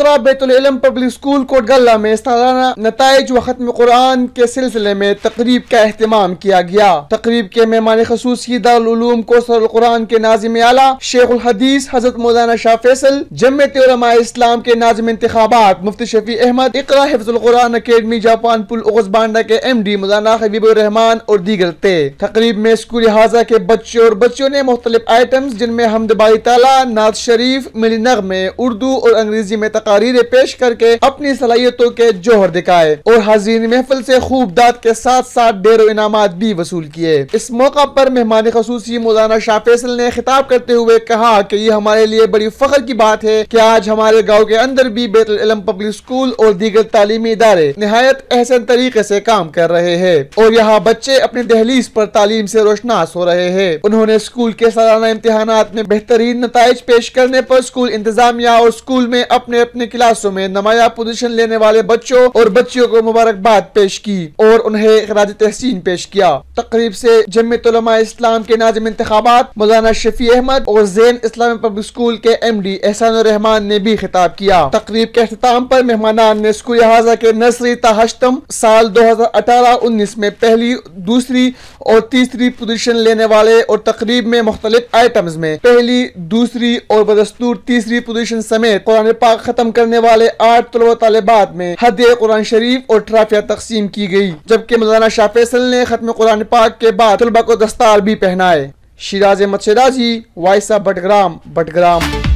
اقرا بیت العلم public school کوٹ گلہ میں سالانہ نتائج و ختم قرآن کے سلسلے میں تقریب کا اہتمام کیا گیا۔ تقریب کے مہمان خصوصی دارالعلوم کوثر القرآن کے ناظم اعلیٰ شیخ الحدیث حضرت مولانا شاہ فیصل، جمعیت علماء اسلام کے ناظم انتخابات مفتی شفیع احمد، اقرا حفظ القرآن اکیڈمی جاپان پل اغز بانڈا کے ایم ڈی مولانا حبیب الرحمان اور دیگر تھے۔ تقریب میں اسکول حاضہ کے بچوں اور بچیوں نے مختلف آئٹمز جن میں حمد باری تعالیٰ، نعت شریف، ملی نغمے، اردو اور انگریزی میں تقاریریں پیش کر کے اپنی صلاحیتوں کے جوہر دکھائے اور حاضرین محفل سے خوب داد کے ساتھ ساتھ ڈھیر و انعامات بھی وصول کیے۔ اس موقع پر مہمان خصوصی مولانا شاہ فیصل نے خطاب کرتے ہوئے کہا کہ یہ ہمارے لیے بڑی فخر کی بات ہے کہ آج ہمارے گاؤں کے اندر بھی بیت العلم پبلک اسکول اور دیگر تعلیمی ادارے نہایت احسن طریقے سے کام کر رہے ہیں اور یہاں بچے اپنی دہلیز پر تعلیم سے روشناس ہو رہے ہیں۔ انہوں نے اسکول کے سالانہ امتحانات میں بہترین نتائج پیش کرنے پر اسکول انتظامیہ اور اسکول میں اپنے اپنے کلاسوں میں نمایاں پوزیشن لینے والے بچوں اور بچیوں کو مبارکباد پیش کی اور انہیں خراج تحسین پیش کیا۔ تقریب سے جمعیت علماء اسلام کے ناظم انتخابات مولانا شفیع احمد اور زین اسلامی پبلک اسکول کے ایم ڈی احسان الرحمان نے بھی خطاب کیا۔ تقریب کے اختتام پر مہمانان نے اسکول حاضہ کے نرسری تا ہشتم سال 2018-19 میں پہلی، دوسری اور تیسری پوزیشن لینے والے اور تقریب میں مختلف آئٹمز میں پہلی، دوسری اور بدستور تیسری پوزیشن سمیت قرآن پاک ختم کرنے والے 8 طلبہ طالبات میں ہدیہ قرآن شریف اور ٹرافیاں تقسیم کی گئی، جبکہ مولانا شاہ فیصل نے ختم قرآن پاک کے بعد طلبہ کو دستار بھی پہنائے۔ Shiraz Ahmed Shirazi, voice of Battagram, Battagram.